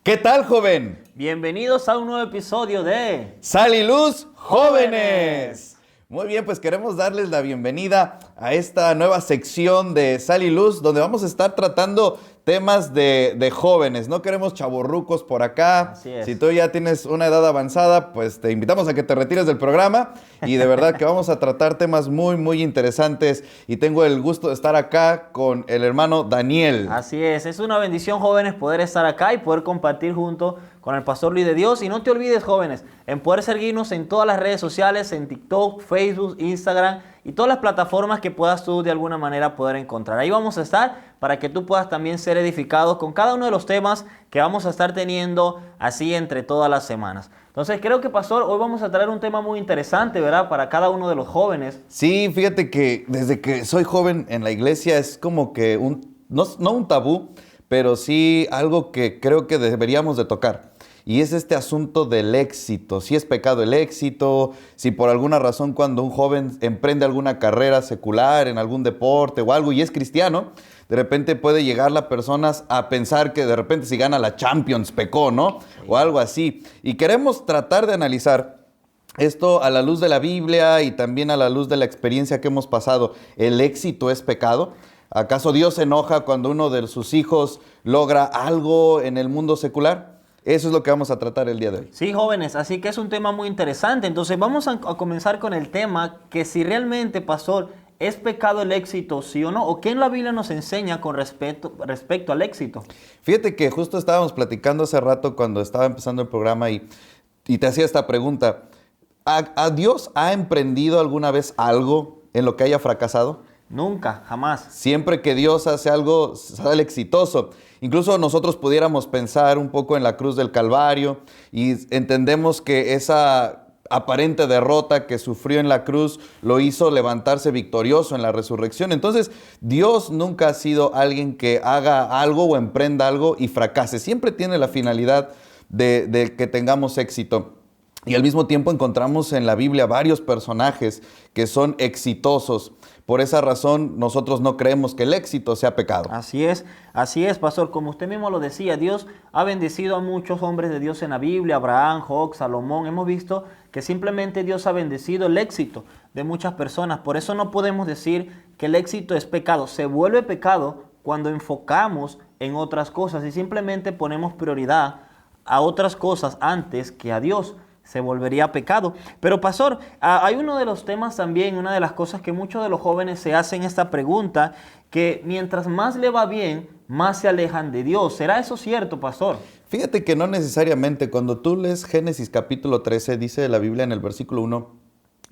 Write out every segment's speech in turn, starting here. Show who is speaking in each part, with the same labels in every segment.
Speaker 1: ¿Qué tal, joven?
Speaker 2: Bienvenidos a un nuevo episodio de
Speaker 1: Sal y Luz Jóvenes. Muy bien, pues queremos darles la bienvenida a esta nueva sección de Sal y Luz, donde vamos a estar tratando temas de jóvenes. No queremos chavorrucos por acá.
Speaker 2: Así es.
Speaker 1: Si tú ya tienes una edad avanzada, pues te invitamos a que te retires del programa. Y de verdad que vamos a tratar temas muy interesantes. Y tengo el gusto de estar acá con el hermano Daniel.
Speaker 2: Así es una bendición, jóvenes, poder estar acá y poder compartir junto con el Pastor Luis de Dios. Y no te olvides, jóvenes, en poder seguirnos en todas las redes sociales, en TikTok, Facebook, Instagram y todas las plataformas que puedas tú de alguna manera poder encontrar. Ahí vamos a estar para que tú puedas también ser edificado con cada uno de los temas que vamos a estar teniendo así entre todas las semanas. Entonces creo que, Pastor, hoy vamos a traer un tema muy interesante, ¿verdad? Para cada uno de los jóvenes.
Speaker 1: Sí, fíjate que desde que soy joven en la iglesia es como que no un tabú, pero sí algo que creo que deberíamos de tocar. Y es este asunto del éxito. Si es pecado el éxito, si por alguna razón cuando un joven emprende alguna carrera secular en algún deporte o algo y es cristiano, de repente puede llegar las personas a pensar que de repente si gana la Champions pecó, ¿no? Sí. O algo así. Y queremos tratar de analizar esto a la luz de la Biblia y también a la luz de la experiencia que hemos pasado. ¿El éxito es pecado? ¿Acaso Dios se enoja cuando uno de sus hijos logra algo en el mundo secular? Eso es lo que vamos a tratar el día de hoy.
Speaker 2: Sí, jóvenes, así que es un tema muy interesante. Entonces vamos a comenzar con el tema que si realmente, Pastor, ¿es pecado el éxito, sí o no? ¿O qué en la Biblia nos enseña con respecto al éxito?
Speaker 1: Fíjate que justo estábamos platicando hace rato cuando estaba empezando el programa y te hacía esta pregunta. ¿A Dios ha emprendido alguna vez algo en lo que haya fracasado?
Speaker 2: Nunca, jamás.
Speaker 1: Siempre que Dios hace algo, sale exitoso. Incluso nosotros pudiéramos pensar un poco en la cruz del Calvario y entendemos que esa aparente derrota que sufrió en la cruz lo hizo levantarse victorioso en la resurrección. Entonces, Dios nunca ha sido alguien que haga algo o emprenda algo y fracase. Siempre tiene la finalidad de que tengamos éxito. Y al mismo tiempo encontramos en la Biblia varios personajes que son exitosos. Por esa razón, nosotros no creemos que el éxito sea pecado.
Speaker 2: Así es, Pastor. Como usted mismo lo decía, Dios ha bendecido a muchos hombres de Dios en la Biblia, Abraham, Job, Salomón. Hemos visto que simplemente Dios ha bendecido el éxito de muchas personas. Por eso no podemos decir que el éxito es pecado. Se vuelve pecado cuando enfocamos en otras cosas y simplemente ponemos prioridad a otras cosas antes que a Dios. Se volvería pecado. Pero, Pastor, hay uno de los temas también, una de las cosas que muchos de los jóvenes se hacen esta pregunta, que mientras más le va bien, más se alejan de Dios. ¿Será eso cierto, Pastor?
Speaker 1: Fíjate que no necesariamente. Cuando tú lees Génesis capítulo 13, dice la Biblia en el versículo 1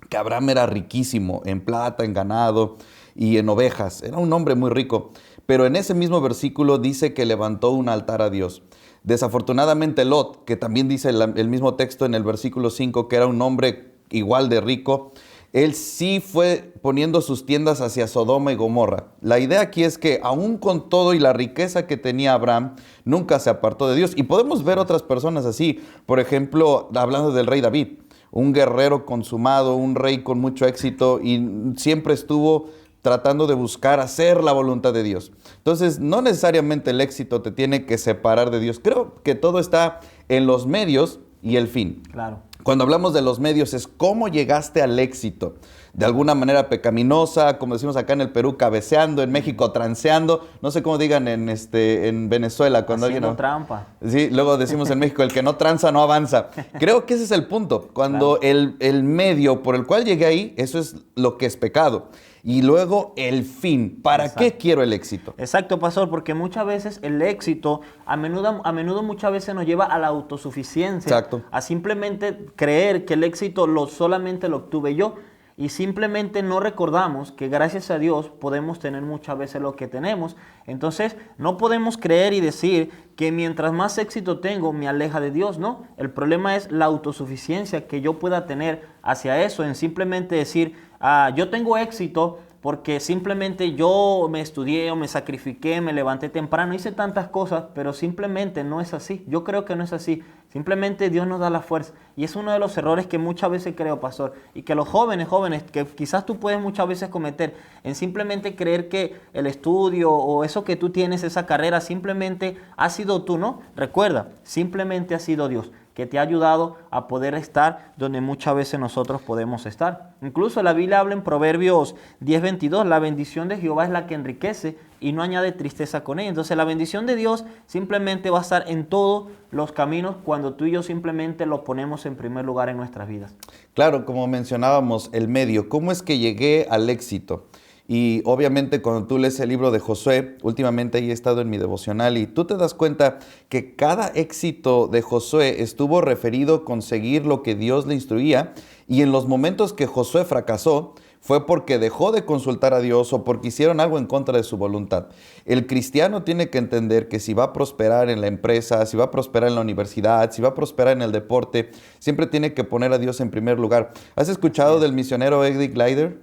Speaker 1: que Abraham era riquísimo en plata, en ganado y en ovejas. Era un hombre muy rico. Pero en ese mismo versículo dice que levantó un altar a Dios. Desafortunadamente Lot, que también dice el mismo texto en el versículo 5, que era un hombre igual de rico, él sí fue poniendo sus tiendas hacia Sodoma y Gomorra. La idea aquí es que aún con todo y la riqueza que tenía Abraham, nunca se apartó de Dios. Y podemos ver otras personas así. Por ejemplo, hablando del rey David, un guerrero consumado, un rey con mucho éxito y siempre estuvo tratando de buscar hacer la voluntad de Dios. Entonces, no necesariamente el éxito te tiene que separar de Dios. Creo que todo está en los medios y el fin.
Speaker 2: Claro.
Speaker 1: Cuando hablamos de los medios es cómo llegaste al éxito. De alguna manera pecaminosa, como decimos acá en el Perú, cabeceando, en México transeando, no sé cómo digan en Venezuela. Cuando
Speaker 2: haciendo
Speaker 1: alguien
Speaker 2: trampa.
Speaker 1: Sí, luego decimos en México, el que no tranza no avanza. Creo que ese es el punto. Cuando claro, el medio por el cual llegué ahí, eso es lo que es pecado. Y luego el fin. ¿Para Exacto. qué quiero el éxito?
Speaker 2: Exacto, Pastor, porque muchas veces el éxito, a menudo muchas veces nos lleva a la autosuficiencia.
Speaker 1: Exacto.
Speaker 2: A simplemente creer que el éxito solamente lo obtuve yo. Y simplemente no recordamos que gracias a Dios podemos tener muchas veces lo que tenemos. Entonces no podemos creer y decir que mientras más éxito tengo me aleja de Dios. No, el problema es la autosuficiencia que yo pueda tener hacia eso, en simplemente decir, yo tengo éxito porque simplemente yo me estudié o me sacrifiqué, me levanté temprano, hice tantas cosas, pero simplemente no es así. Yo creo que no es así. Simplemente Dios nos da la fuerza. Y es uno de los errores que muchas veces creo, pastor, y que los jóvenes, que quizás tú puedes muchas veces cometer, en simplemente creer que el estudio o eso que tú tienes, esa carrera, simplemente ha sido tú, ¿no? Recuerda, simplemente ha sido Dios que te ha ayudado a poder estar donde muchas veces nosotros podemos estar. Incluso la Biblia habla en Proverbios 10:22, la bendición de Jehová es la que enriquece y no añade tristeza con ella. Entonces la bendición de Dios simplemente va a estar en todos los caminos cuando tú y yo simplemente lo ponemos en primer lugar en nuestras vidas.
Speaker 1: Claro, como mencionábamos, el medio, ¿cómo es que llegué al éxito? Y obviamente cuando tú lees el libro de Josué, últimamente ahí he estado en mi devocional y tú te das cuenta que cada éxito de Josué estuvo referido con seguir lo que Dios le instruía, y en los momentos que Josué fracasó fue porque dejó de consultar a Dios o porque hicieron algo en contra de su voluntad. El cristiano tiene que entender que si va a prosperar en la empresa, si va a prosperar en la universidad, si va a prosperar en el deporte, siempre tiene que poner a Dios en primer lugar. ¿Has escuchado del misionero Eddie Glider?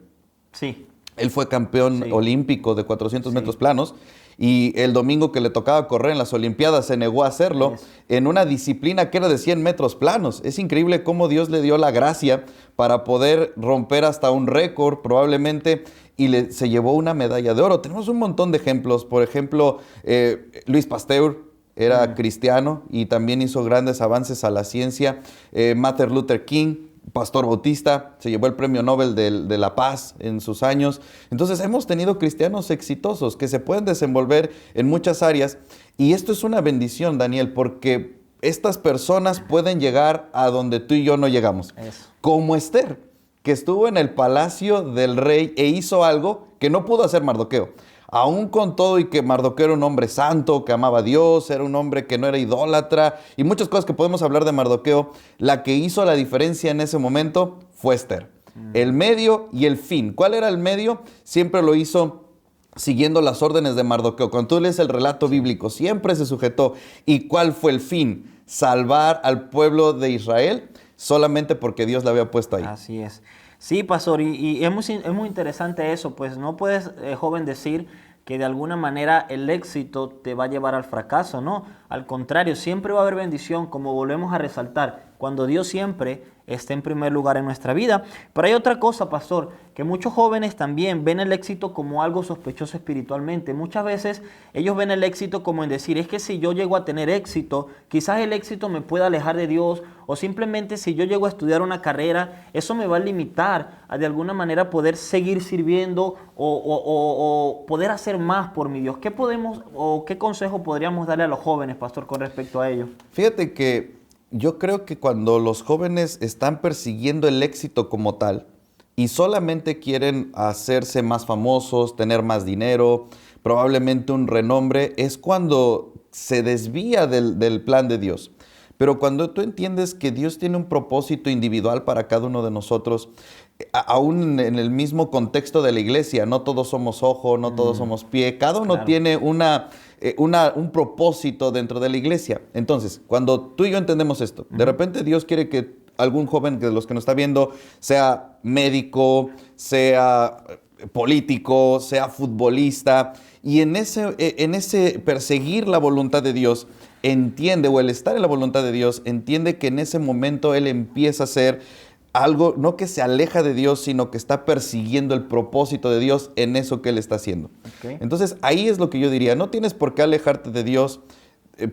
Speaker 2: Sí.
Speaker 1: Él fue campeón olímpico de 400 metros planos, y el domingo que le tocaba correr en las Olimpiadas se negó a hacerlo en una disciplina que era de 100 metros planos. Es increíble cómo Dios le dio la gracia para poder romper hasta un récord probablemente, y se llevó una medalla de oro. Tenemos un montón de ejemplos. Por ejemplo, Luis Pasteur era cristiano y también hizo grandes avances a la ciencia. Martin Luther King, Pastor Bautista, se llevó el premio Nobel de la Paz en sus años. Entonces hemos tenido cristianos exitosos que se pueden desenvolver en muchas áreas, y esto es una bendición, Daniel, porque estas personas pueden llegar a donde tú y yo no llegamos.
Speaker 2: Eso.
Speaker 1: Como Esther, que estuvo en el palacio del rey e hizo algo que no pudo hacer Mardoqueo. Aún con todo y que Mardoqueo era un hombre santo, que amaba a Dios, era un hombre que no era idólatra y muchas cosas que podemos hablar de Mardoqueo, la que hizo la diferencia en ese momento fue Esther. El medio y el fin. ¿Cuál era el medio? Siempre lo hizo siguiendo las órdenes de Mardoqueo. Cuando tú lees el relato bíblico, siempre se sujetó. ¿Y cuál fue el fin? Salvar al pueblo de Israel solamente porque Dios la había puesto ahí.
Speaker 2: Así es. Sí, pastor, y es muy interesante eso, pues no puedes, joven, decir que de alguna manera el éxito te va a llevar al fracaso, ¿no? Al contrario, siempre va a haber bendición, como volvemos a resaltar, cuando Dios siempre esté en primer lugar en nuestra vida. Pero hay otra cosa, pastor, que muchos jóvenes también ven el éxito como algo sospechoso espiritualmente. Muchas veces ellos ven el éxito como en decir, es que si yo llego a tener éxito, quizás el éxito me pueda alejar de Dios, o simplemente si yo llego a estudiar una carrera, eso me va a limitar a de alguna manera poder seguir sirviendo o poder hacer más por mi Dios. ¿Qué podemos o qué consejo podríamos darle a los jóvenes, pastor, con respecto a ello?
Speaker 1: Fíjate que yo creo que cuando los jóvenes están persiguiendo el éxito como tal y solamente quieren hacerse más famosos, tener más dinero, probablemente un renombre, es cuando se desvía del plan de Dios. Pero cuando tú entiendes que Dios tiene un propósito individual para cada uno de nosotros, aún en el mismo contexto de la iglesia, no todos somos ojo, no todos somos pie, cada uno tiene un propósito dentro de la iglesia. Entonces, cuando tú y yo entendemos esto, de repente Dios quiere que algún joven de los que nos está viendo sea médico, sea político, sea futbolista, y en ese perseguir la voluntad de Dios, entiende, o el estar en la voluntad de Dios, entiende que en ese momento él empieza a hacer algo, no que se aleja de Dios, sino que está persiguiendo el propósito de Dios en eso que él está haciendo.
Speaker 2: Okay.
Speaker 1: Entonces, ahí es lo que yo diría, no tienes por qué alejarte de Dios,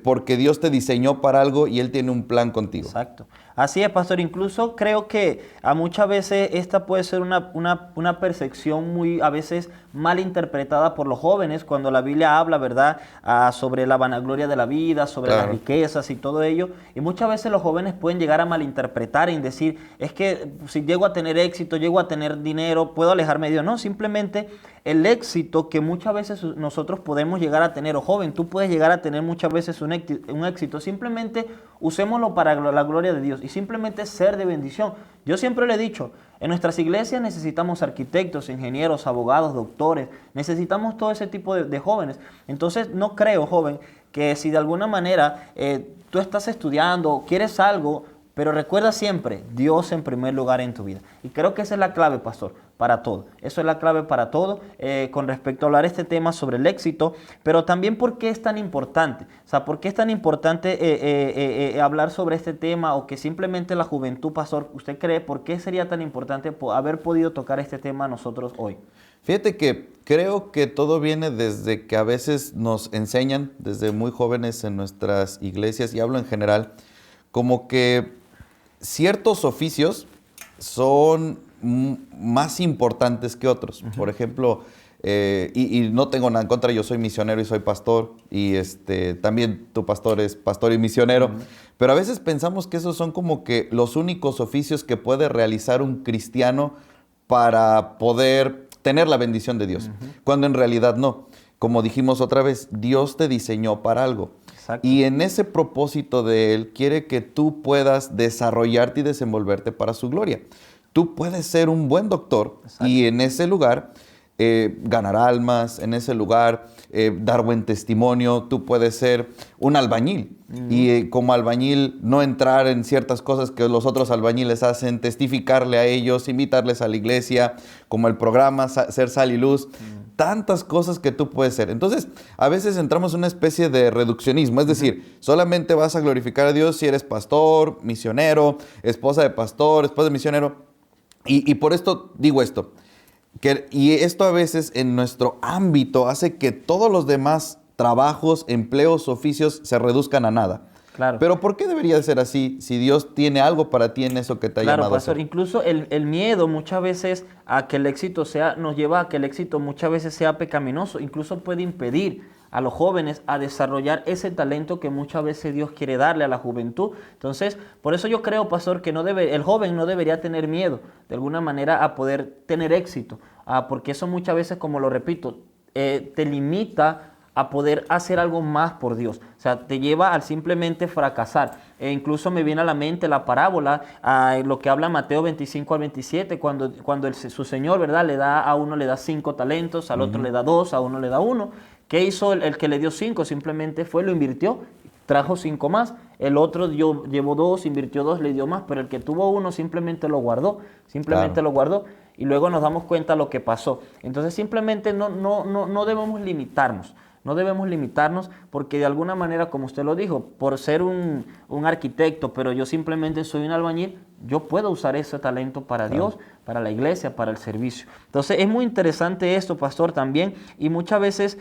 Speaker 1: porque Dios te diseñó para algo y Él tiene un plan contigo.
Speaker 2: Exacto. Así es, pastor. Incluso creo que a muchas veces esta puede ser una percepción muy a veces mal interpretada por los jóvenes cuando la Biblia habla, ¿verdad?, sobre la vanagloria de la vida, sobre las riquezas y todo ello. Y muchas veces los jóvenes pueden llegar a malinterpretar y decir, es que si llego a tener éxito, llego a tener dinero, puedo alejarme de Dios. No, simplemente el éxito que muchas veces nosotros podemos llegar a tener, o joven, tú puedes llegar a tener muchas veces un éxito, simplemente usémoslo para la gloria de Dios y simplemente ser de bendición. Yo siempre le he dicho, en nuestras iglesias necesitamos arquitectos, ingenieros, abogados, doctores, necesitamos todo ese tipo de jóvenes. Entonces no creo, joven, que si de alguna manera tú estás estudiando, quieres algo, Pero recuerda siempre, Dios en primer lugar en tu vida. Y creo que esa es la clave, pastor, para todo. Eso es la clave para todo con respecto a hablar este tema sobre el éxito, pero también por qué es tan importante. O sea, por qué es tan importante hablar sobre este tema o que simplemente la juventud, pastor, ¿usted cree por qué sería tan importante haber podido tocar este tema nosotros hoy?
Speaker 1: Fíjate que creo que todo viene desde que a veces nos enseñan desde muy jóvenes en nuestras iglesias, y hablo en general, como que ciertos oficios son más importantes que otros. Por ejemplo, y no tengo nada en contra, yo soy misionero y soy pastor, y también tu pastor es pastor y misionero, pero a veces pensamos que esos son como que los únicos oficios que puede realizar un cristiano para poder tener la bendición de Dios, cuando en realidad no. Como dijimos otra vez, Dios te diseñó para algo.
Speaker 2: Exacto.
Speaker 1: Y en ese propósito de Él, quiere que tú puedas desarrollarte y desenvolverte para su gloria. Tú puedes ser un buen doctor. Exacto. Y en ese lugar ganar almas, en ese lugar dar buen testimonio. Tú puedes ser un albañil. Y como albañil no entrar en ciertas cosas que los otros albañiles hacen, testificarle a ellos, invitarles a la iglesia, como el programa Ser Sal y Luz. Tantas cosas que tú puedes ser. Entonces, a veces entramos en una especie de reduccionismo. Es decir, solamente vas a glorificar a Dios si eres pastor, misionero, esposa de pastor, esposa de misionero. Y por esto digo esto. Y esto a veces en nuestro ámbito hace que todos los demás trabajos, empleos, oficios se reduzcan a nada.
Speaker 2: Claro.
Speaker 1: Pero ¿por qué debería ser así si Dios tiene algo para ti en eso que te ha llamado
Speaker 2: pastor,
Speaker 1: a hacer?
Speaker 2: Incluso el miedo muchas veces a que el éxito nos lleva a que el éxito muchas veces sea pecaminoso. Incluso puede impedir a los jóvenes a desarrollar ese talento que muchas veces Dios quiere darle a la juventud. Entonces, por eso yo creo, pastor, que el joven no debería tener miedo de alguna manera a poder tener éxito, porque eso muchas veces, como lo repito, te limita a poder hacer algo más por Dios. O sea, te lleva al simplemente fracasar. Incluso me viene a la mente la parábola, lo que habla Mateo 25 al 27, cuando su Señor, ¿verdad? A uno le da 5 talentos, al otro le da 2, a uno le da 1. ¿Qué hizo el que le dio 5? Simplemente lo invirtió, trajo 5 más. El otro llevó 2, invirtió 2, le dio más, pero el que tuvo 1 simplemente lo guardó, lo guardó. Y luego nos damos cuenta lo que pasó. Entonces simplemente no debemos limitarnos. No debemos limitarnos porque de alguna manera, como usted lo dijo, por ser un arquitecto, pero yo simplemente soy un albañil, yo puedo usar ese talento para Dios, para la iglesia, para el servicio. Entonces es muy interesante esto, pastor, también. Y muchas veces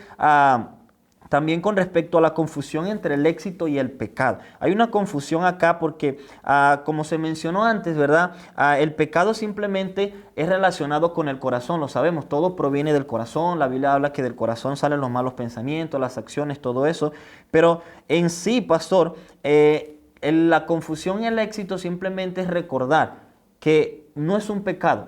Speaker 2: también con respecto a la confusión entre el éxito y el pecado. Hay una confusión acá porque, como se mencionó antes, ¿verdad? El pecado simplemente es relacionado con el corazón, lo sabemos, todo proviene del corazón. La Biblia habla que del corazón salen los malos pensamientos, las acciones, todo eso. Pero en sí, pastor, la confusión y el éxito simplemente es recordar que no es un pecado,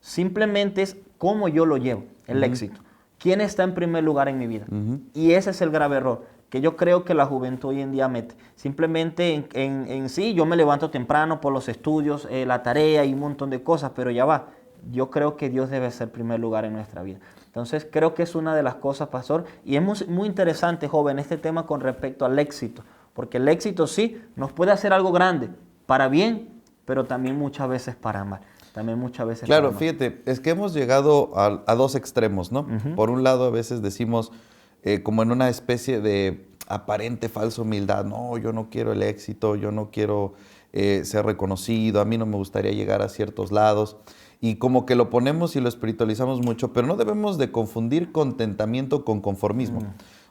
Speaker 2: simplemente es cómo yo lo llevo, el éxito. ¿Quién está en primer lugar en mi vida? Y ese es el grave error que yo creo que la juventud hoy en día mete. Simplemente en sí, yo me levanto temprano por los estudios, la tarea y un montón de cosas, pero ya va. Yo creo que Dios debe ser primer lugar en nuestra vida. Entonces, creo que es una de las cosas, pastor. Y es muy interesante, joven, este tema con respecto al éxito. Porque el éxito sí nos puede hacer algo grande, para bien, pero también muchas veces para mal. Claro,
Speaker 1: fíjate, es que hemos llegado a dos extremos, ¿no? Por un lado, a veces decimos, como en una especie de aparente falsa humildad, no, yo no quiero el éxito, yo no quiero ser reconocido, a mí no me gustaría llegar a ciertos lados. Y como que lo ponemos y lo espiritualizamos mucho, pero no debemos de confundir contentamiento con conformismo.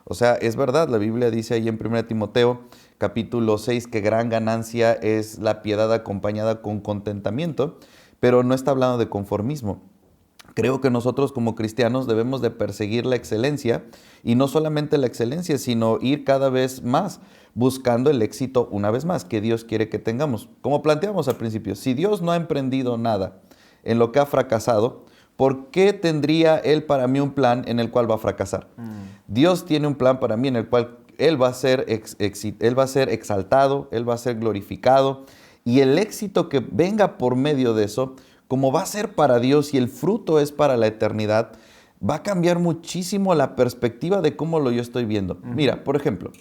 Speaker 1: O sea, es verdad, la Biblia dice ahí en 1 Timoteo, capítulo 6, que gran ganancia es la piedad acompañada con contentamiento, pero no está hablando de conformismo. Creo que nosotros como cristianos debemos de perseguir la excelencia, y no solamente la excelencia, sino ir cada vez más buscando el éxito una vez más que Dios quiere que tengamos. Como planteamos al principio, si Dios no ha emprendido nada en lo que ha fracasado, ¿por qué tendría Él para mí un plan en el cual va a fracasar? Dios tiene un plan para mí en el cual Él va a ser exaltado, Él va a ser glorificado, y el éxito que venga por medio de eso, como va a ser para Dios y el fruto es para la eternidad, va a cambiar muchísimo la perspectiva de cómo yo estoy viendo. Mira, por ejemplo,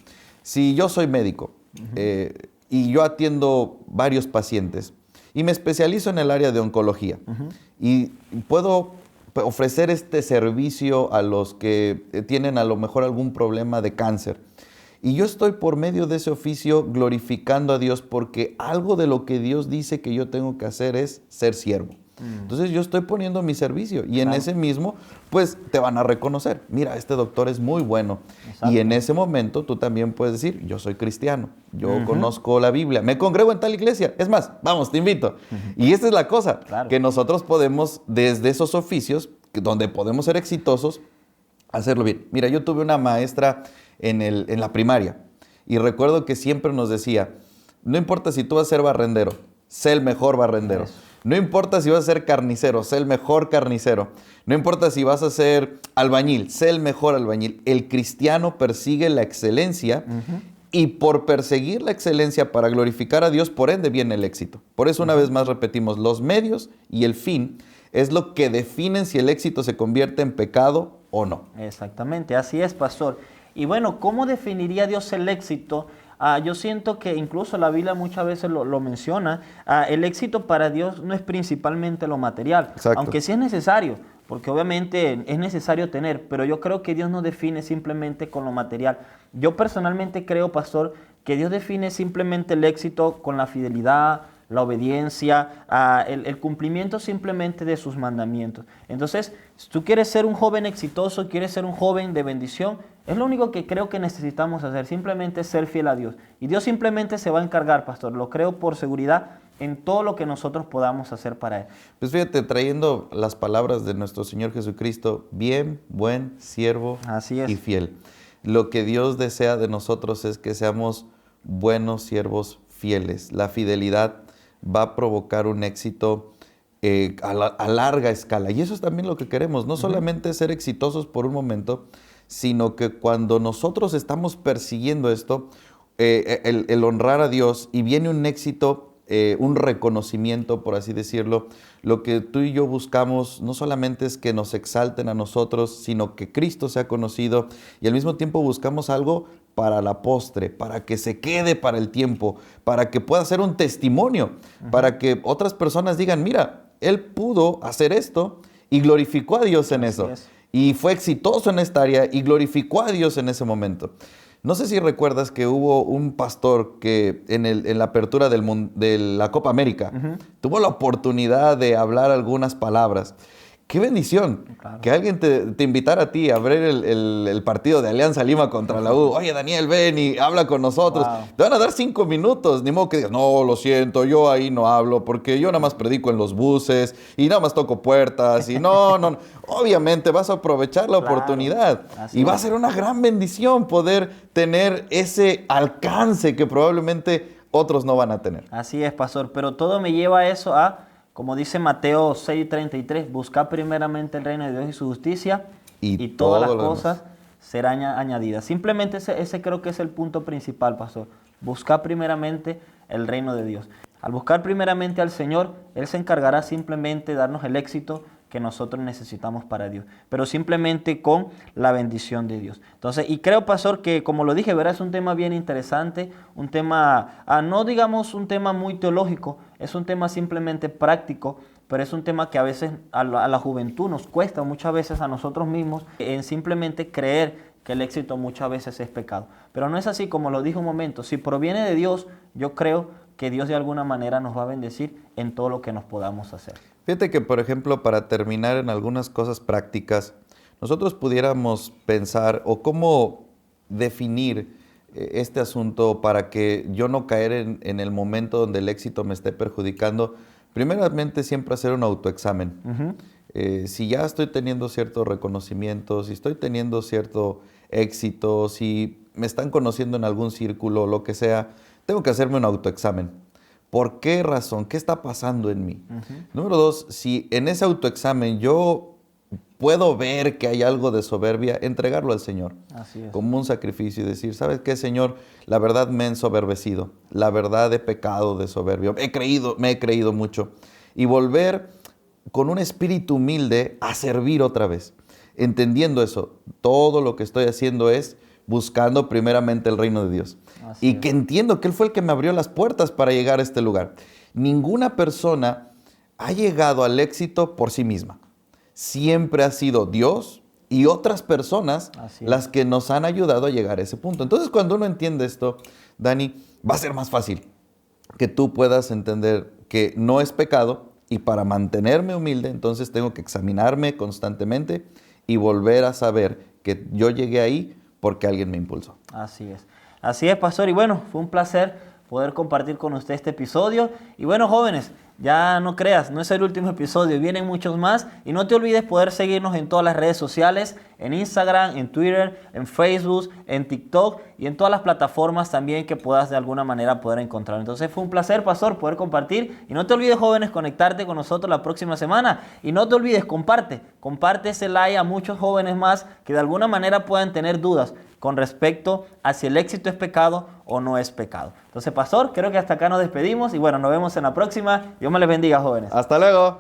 Speaker 1: si yo soy médico y yo atiendo varios pacientes y me especializo en el área de oncología. Y puedo ofrecer este servicio a los que tienen a lo mejor algún problema de cáncer. Y yo estoy por medio de ese oficio glorificando a Dios, porque algo de lo que Dios dice que yo tengo que hacer es ser siervo. Entonces yo estoy poniendo mi servicio y en ese mismo, pues te van a reconocer. Mira, este doctor es muy bueno. Exacto. Y en ese momento tú también puedes decir, yo soy cristiano, yo conozco la Biblia, me congrego en tal iglesia. Es más, vamos, te invito. Y esta es la cosa, que nosotros podemos desde esos oficios, donde podemos ser exitosos, hacerlo bien. Mira, yo tuve una maestra en la primaria y recuerdo que siempre nos decía, no importa si tú vas a ser barrendero, sé el mejor barrendero. Eso. No importa si vas a ser carnicero, sé el mejor carnicero. No importa si vas a ser albañil, sé el mejor albañil. El cristiano persigue la excelencia y por perseguir la excelencia para glorificar a Dios, por ende viene el éxito. Por eso una vez más repetimos, los medios y el fin es lo que definen si el éxito se convierte en pecado o no.
Speaker 2: Exactamente, así es, pastor. Y bueno, ¿cómo definiría Dios el éxito? Yo siento que incluso la Biblia muchas veces lo menciona. El éxito para Dios no es principalmente lo material, aunque sí es necesario, porque obviamente es necesario tener, pero yo creo que Dios no define simplemente con lo material. Yo personalmente creo, pastor, que Dios define simplemente el éxito con la fidelidad, la obediencia, el cumplimiento simplemente de sus mandamientos. Entonces, si tú quieres ser un joven exitoso, quieres ser un joven de bendición, es lo único que creo que necesitamos hacer, simplemente ser fiel a Dios. Y Dios simplemente se va a encargar, pastor, lo creo por seguridad, en todo lo que nosotros podamos hacer para Él.
Speaker 1: Pues fíjate, trayendo las palabras de nuestro Señor Jesucristo, bien, buen, siervo y fiel. Lo que Dios desea de nosotros es que seamos buenos siervos fieles. La fidelidad va a provocar un éxito a larga escala. Y eso es también lo que queremos, no solamente ser exitosos por un momento, sino que cuando nosotros estamos persiguiendo esto, el honrar a Dios y viene un éxito, un reconocimiento, por así decirlo, lo que tú y yo buscamos no solamente es que nos exalten a nosotros, sino que Cristo sea conocido y al mismo tiempo buscamos algo para la postre, para que se quede para el tiempo, para que pueda ser un testimonio, para que otras personas digan, mira, él pudo hacer esto y glorificó a Dios en eso. Y fue exitoso en esta área y glorificó a Dios en ese momento. No sé si recuerdas que hubo un pastor que en la apertura de la Copa América tuvo la oportunidad de hablar algunas palabras. ¡Qué bendición! Claro. Que alguien te invitara a ti a ver el partido de Alianza Lima contra la U. Oye, Daniel, ven y habla con nosotros. Wow. Te van a dar 5 minutos. Ni modo que digas, no, lo siento, yo ahí no hablo porque yo nada más predico en los buses y nada más toco puertas. Y no. Obviamente vas a aprovechar la oportunidad. Y va a ser una gran bendición poder tener ese alcance que probablemente otros no van a tener.
Speaker 2: Así es, pastor. Pero todo me lleva a eso, como dice Mateo 6:33, buscad primeramente el reino de Dios y su justicia y todas las cosas serán añadidas. Simplemente ese creo que es el punto principal, pastor. Buscar primeramente el reino de Dios. Al buscar primeramente al Señor, Él se encargará simplemente de darnos el éxito que nosotros necesitamos para Dios, pero simplemente con la bendición de Dios. Entonces, y creo, pastor, que como lo dije, ¿verdad? Es un tema bien interesante, un tema, no digamos un tema muy teológico, es un tema simplemente práctico, pero es un tema que a veces a la juventud nos cuesta, muchas veces a nosotros mismos, en simplemente creer que el éxito muchas veces es pecado. Pero no es así, como lo dije un momento, si proviene de Dios, yo creo que Dios de alguna manera nos va a bendecir en todo lo que nos podamos hacer.
Speaker 1: Fíjate que, por ejemplo, para terminar en algunas cosas prácticas, nosotros pudiéramos pensar o cómo definir este asunto para que yo no caer en el momento donde el éxito me esté perjudicando. Primeramente, siempre hacer un autoexamen. Si ya estoy teniendo cierto reconocimiento, si estoy teniendo cierto éxito, si me están conociendo en algún círculo, lo que sea, tengo que hacerme un autoexamen. ¿Por qué razón? ¿Qué está pasando en mí? Número 2, si en ese autoexamen yo puedo ver que hay algo de soberbia, entregarlo al Señor. Así es. Como un sacrificio y decir, ¿sabes qué, Señor? La verdad me he ensoberbecido. La verdad he pecado de soberbia. Me he creído mucho. Y volver con un espíritu humilde a servir otra vez. Entendiendo eso, todo lo que estoy haciendo es buscando primeramente el reino de Dios.
Speaker 2: Así
Speaker 1: Y
Speaker 2: es.
Speaker 1: que entiendo que Él fue el que me abrió las puertas para llegar a este lugar. Ninguna persona ha llegado al éxito por sí misma. Siempre ha sido Dios y otras personas
Speaker 2: Así es.
Speaker 1: las que nos han ayudado a llegar a ese punto. Entonces, cuando uno entiende esto, Dani, va a ser más fácil que tú puedas entender que no es pecado y para mantenerme humilde, entonces tengo que examinarme constantemente y volver a saber que yo llegué ahí porque alguien me impulsó.
Speaker 2: Así es, pastor. Y bueno, fue un placer poder compartir con usted este episodio. Y bueno, jóvenes, ya no creas, no es el último episodio, vienen muchos más. Y no te olvides poder seguirnos en todas las redes sociales, en Instagram, en Twitter, en Facebook, en TikTok y en todas las plataformas también que puedas de alguna manera poder encontrar. Entonces fue un placer, pastor, poder compartir. Y no te olvides, jóvenes, conectarte con nosotros la próxima semana. Y no te olvides, comparte ese like a muchos jóvenes más que de alguna manera puedan tener dudas con respecto a si el éxito es pecado o no es pecado. Entonces, pastor, creo que hasta acá nos despedimos y bueno, nos vemos en la próxima. Dios me les bendiga, jóvenes.
Speaker 1: Hasta luego.